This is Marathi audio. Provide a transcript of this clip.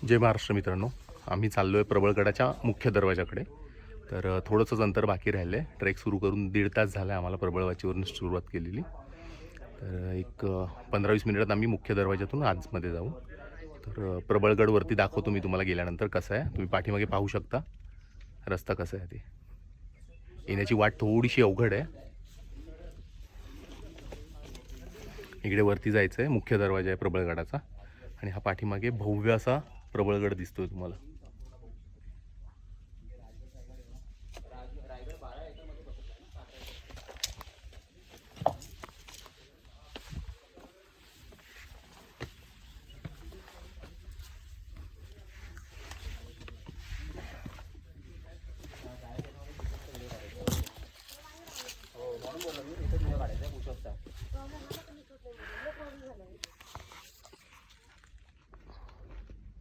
जय महाराष्ट्र मित्रांनो, आम्ही चाललो आहे प्रबळगडाच्या मुख्य दरवाजाकडे. तर थोडंसंच अंतर बाकी राहिलं आहे. ट्रेक सुरू करून 1.5 तास झाला आहे आम्हाला प्रबळवाचीवरून सुरुवात केलेली. तर एक 15-20 मिनिटात आम्ही मुख्य दरवाजातून आतमध्ये जाऊ. तर प्रबळगडवरती दाखवतो मी तुम्हाला गेल्यानंतर कसं आहे. तुम्ही पाठीमागे पाहू शकता रस्ता कसा आहे ते. येण्याची वाट थोडीशी अवघड आहे. इकडे वरती जायचं आहे, मुख्य दरवाजा आहे प्रबळगडाचा आणि हा पाठीमागे भव्य असा प्रबळगड दिसतोय तुम्हाला.